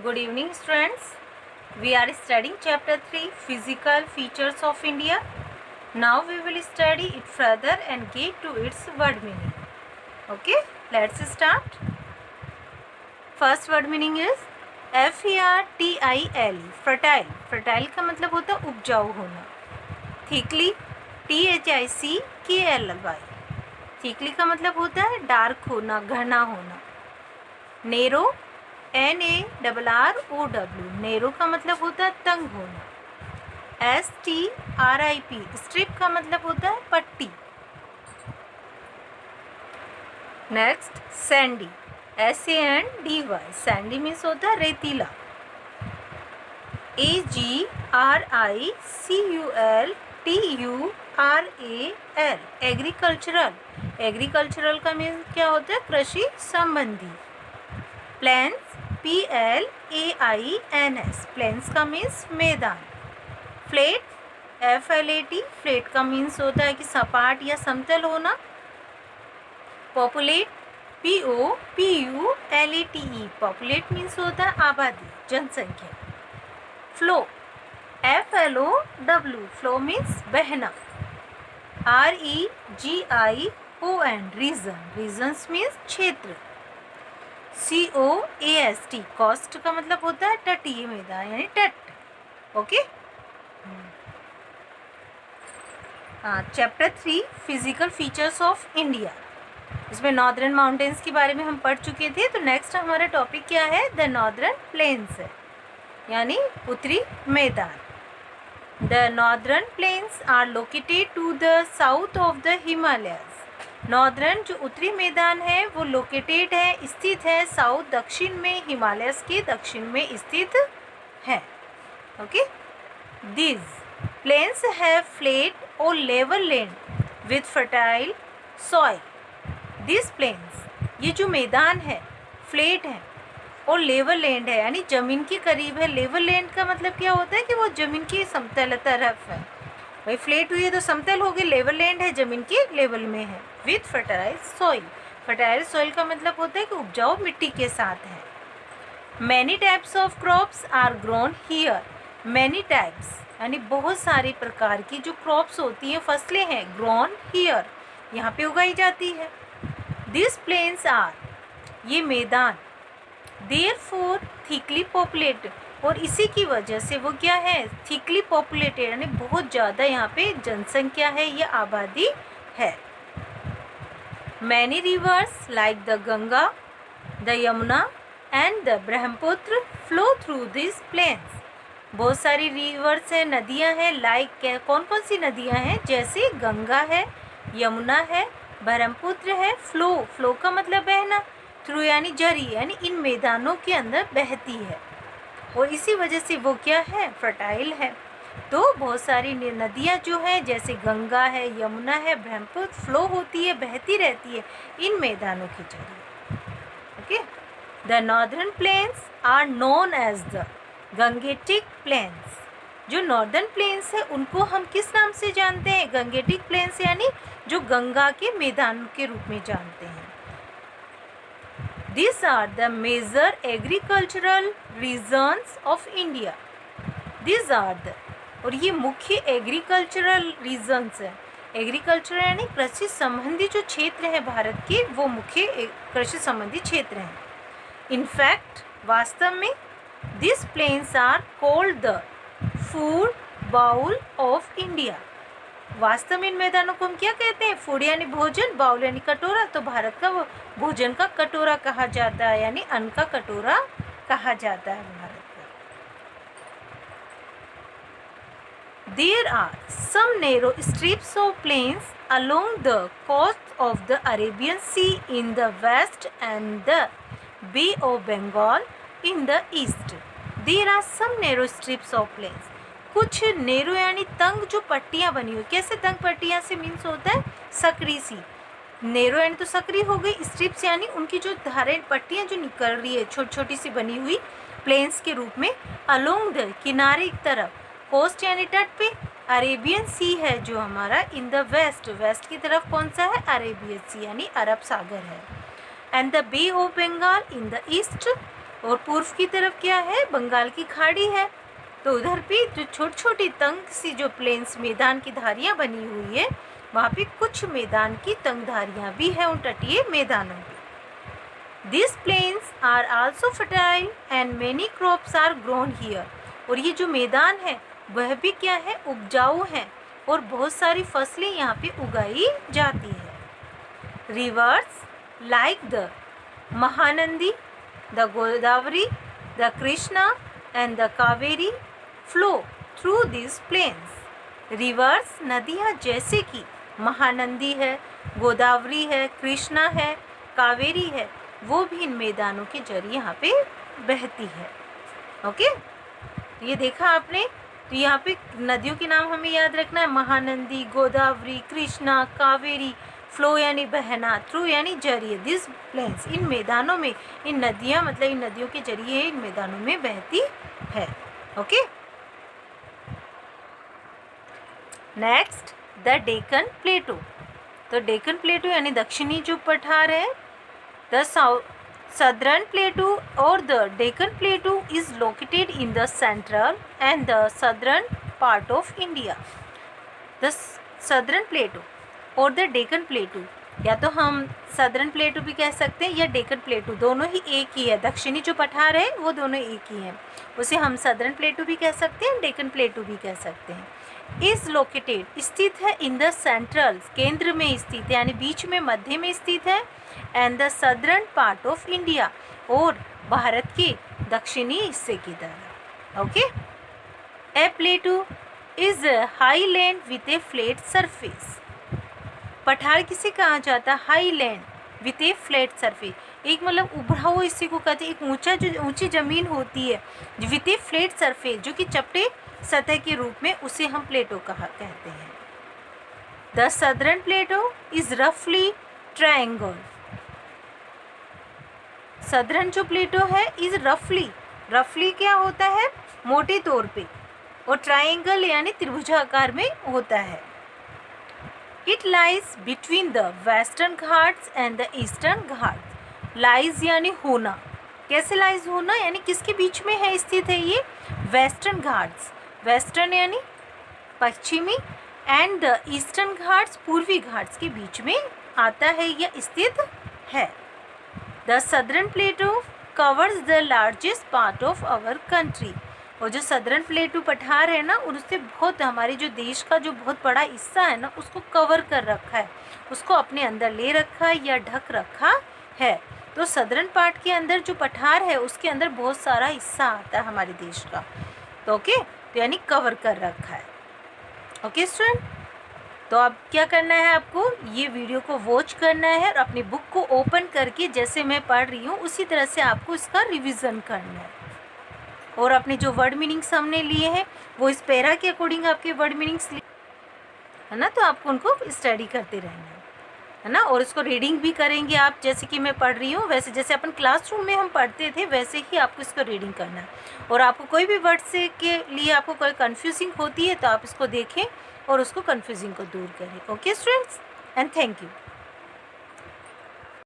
Good evening, students. We are studying chapter 3 Physical Features of India. Now we will study it further and get to its word meaning. Okay, let's start. First word meaning is fertile. Fertile. Fertile का मतलब होता है उपजाऊ होना. Thickly. thickly. Thickly का मतलब होता है डार्क होना, घना होना. Narrow NARROW. नेरो का मतलब होता है तंग होना. STRIP. स्ट्रिप का मतलब होता है पट्टी. Next sandy. SANDY. Sandy means होता है रेतीला. AGRICULTURAL. एग्रीकल्चरल. एग्रीकल्चरल का मीन्स क्या होता है कृषि संबंधी. Plains PLAINS. प्लेन्स का मीन्स मैदान. Flat FLAT. फ्लैट का मीन्स होता है कि सपाट या समतल होना. Populate POPULATE. पॉपुलेट मीन्स होता है आबादी, जनसंख्या. Flow FLOW. फ्लो मीन्स बहना. REGION. रीजन. रीजन्स मीन्स क्षेत्र. COAST. कॉस्ट का मतलब होता है तटीय मैदान यानी तट. Okay. Chapter 3 physical features of India. इसमें नॉर्दर्न माउंटेन्स के बारे में हम पढ़ चुके थे. तो नेक्स्ट हमारा टॉपिक क्या है? द नॉर्दर्न प्लेन्स है यानी उत्तरी मैदान. The northern plains are located to the south of the Himalayas. Northern जो उत्तरी मैदान है वो लोकेटेड है, स्थित है साउथ दक्षिण में, हिमालयस के दक्षिण में स्थित है. Okay. These plains have flat और level land with fertile soil. This plains, ये जो मैदान है फ्लैट है और लेवल लैंड है यानी ज़मीन के करीब है. लेवल लैंड का मतलब क्या होता है कि वो ज़मीन की समतल तरफ है. भाई फ्लैट हुई है तो समतल हो गई, लेवल लैंड है ज़मीन के लेवल में है. With fertile soil. Fertile soil का मतलब होता है कि उपजाऊ मिट्टी के साथ है. Many types of crops are grown here. Many types यानी बहुत सारी प्रकार की जो क्रॉप्स होती हैं, फसलें हैं, ग्रोन हियर यहाँ पे उगाई जाती है. दिस प्लेन्स आर, ये मैदान, देयरफॉर थिकली पॉपुलेटेड, और इसी की वजह से वो क्या है? थिकली पॉपुलेटेड यानी बहुत ज़्यादा यहाँ पे जनसंख्या है या आबादी है. Many rivers like the Ganga, the Yamuna and the Brahmaputra flow through this plains. बहुत सारी रिवर्स हैं, नदियाँ हैं. लाइक कौन कौन सी नदियाँ हैं? जैसे गंगा है, यमुना है, ब्रह्मपुत्र है. फ्लो का मतलब बहना. थ्रू यानी जरी यानी इन मैदानों के अंदर बहती है और इसी वजह से वो क्या है? फर्टाइल है. तो बहुत सारी नदियाँ जो हैं जैसे गंगा है, यमुना है, ब्रह्मपुत्र फ्लो होती है, बहती रहती है इन मैदानों के जरिए. Okay. The northern plains are known as the Gangetic plains. जो नॉर्दर्न प्लेन्स है उनको हम किस नाम से जानते हैं? गंगेटिक प्लेन्स यानी जो गंगा के मैदान के रूप में जानते हैं. These are the major agricultural regions of India. These are the, और ये मुख्य एग्रीकल्चरल रीजन्स है. एग्रीकल्चर यानी कृषि संबंधी जो क्षेत्र है भारत के, वो मुख्य कृषि संबंधी क्षेत्र हैं. इनफैक्ट वास्तव में this plains are called the food bowl of India. वास्तव में इन मैदानों को हम क्या कहते हैं? फूड यानी भोजन, बाउल यानी कटोरा. तो भारत का वो भोजन का कटोरा कहा जाता है यानी अन्न का कटोरा कहा जाता है भारत का. There are some narrow strips of plains along the coast of the Arabian sea in the west and the bay of Bengal in the east. There are some narrow strips of plains. कुछ narrow यानी तंग जो पट्टियाँ बनी हुई. कैसे तंग पट्टियाँ से मीन्स होता है सकरी सी. नेरो यानी तो सकरी हो गई. स्ट्रिप्स यानी उनकी जो धारें पट्टियाँ जो निकल रही है छोटी छोटी सी बनी हुई प्लेन्स के रूप में. अलोंग द किनारे की तरफ. कोस्ट यानी तट पे. अरेबियन सी है जो हमारा. इन द वेस्ट, वेस्ट की तरफ कौन सा है? अरेबियन सी यानी अरब सागर है. And the bay of Bengal in the east. और पूर्व की तरफ क्या है, बंगाल की खाड़ी है। तो उधर भी जो छोटी छोटी तंग सी जो प्लेन्स मैदान की धारियाँ बनी हुई है, वहाँ पे कुछ मैदान की तंग धारियाँ भी हैं उन तटीय मैदानों में। These plains are also fertile and many crops are grown here. और ये जो मैदान है वह भी क्या है, उपजाऊ है और बहुत सारी फसलें यहाँ पे उगाई जाती है। Rivers like the Mahanandi, the Godavari, the Krishna and the Kaveri flow through these plains. Rivers नदियाँ जैसे कि महानंदी है, गोदावरी है, कृष्णा है, कावेरी है, वो भी इन मैदानों के जरिए यहाँ पे बहती है। ओके, ये देखा आपने। तो यहाँ पे नदियों के नाम हमें याद रखना है, महानंदी, गोदावरी, कृष्णा, कावेरी। फ्लो यानी बहना, थ्रू यानी जरिए, दिस प्लेन्स इन मैदानों में, इन नदियाँ मतलब इन नदियों के जरिए इन मैदानों में बहती है। Okay, next the Deccan प्लेटू। तो डेक्कन प्लेटू यानी दक्षिणी जो पठार है, the Southern Plateau or the Deccan Plateau is located in the central and the southern part of India. The Southern Plateau और the Deccan Plateau, या तो हम Southern Plateau भी कह सकते हैं या Deccan Plateau, दोनों ही एक ही है। दक्षिणी जो पठार है वो दोनों एक ही हैं, उसे हम Southern Plateau भी कह सकते हैं, Deccan Plateau भी कह सकते हैं। इज़ लोकेटेड स्थित है, इन द सेंट्रल केंद्र में स्थित है यानी बीच में, मध्य में स्थित है, and the southern part of India और भारत के दक्षिणी हिस्से की तरफ। Okay, A प्लेटू is high land with A flat surface. पठार किसे कहा जाता है, high land with A flat surface, एक मतलब उभरा हुआ हिस्से को कहते हैं, एक ऊंचा जो ऊंची ज़मीन होती है विथ ए फ्लैट सरफेस, जो कि चपटे सतह के रूप में, उसे हम प्लेटो कहते हैं। द सदर्न प्लेटो इज रफली ट्रायंगल। सदर्न जो प्लेटो है इज रफली क्या होता है, मोटे तौर पे, और ट्रायंगल यानी त्रिभुजाकार में होता है। It lies between the western Ghats and the eastern Ghats. Lies यानी होना, कैसे लाइज होना यानी किसके बीच में है स्थित है ये, वेस्टर्न घाट्स, वेस्टर्न यानी पश्चिमी, एंड द ईस्टर्न घाट्स पूर्वी घाट्स के बीच में आता है या स्थित है। The southern plateau covers the largest part of our country. और जो सदर्न प्लेटू पठार है ना, उससे बहुत हमारे जो देश का जो बहुत बड़ा हिस्सा है ना, उसको कवर कर रखा है, उसको अपने अंदर ले रखा है या ढक रखा है। तो सदर्न पार्ट के अंदर जो पठार है उसके अंदर बहुत सारा हिस्सा आता है हमारे देश का। तो ओके, तो यानी कवर कर रखा है। ओके स्टूडेंट, तो अब क्या करना है, आपको ये वीडियो को वॉच करना है और अपनी बुक को ओपन करके जैसे मैं पढ़ रही हूँ उसी तरह से आपको इसका रिवीजन करना है। और अपने जो वर्ड मीनिंग्स हमने लिए हैं वो इस पैरा के अकॉर्डिंग आपके वर्ड मीनिंग्स है ना, तो आपको उनको स्टडी करते रहना है ना। और इसको रीडिंग भी करेंगे आप, जैसे कि मैं पढ़ रही हूँ वैसे, जैसे अपन क्लासरूम में हम पढ़ते थे वैसे ही आपको इसको रीडिंग करना है। और आपको कोई भी वर्ड से के लिए आपको कोई कन्फ्यूजिंग होती है तो आप इसको देखें और उसको कन्फ्यूजिंग को दूर करें। Okay students, and thank you.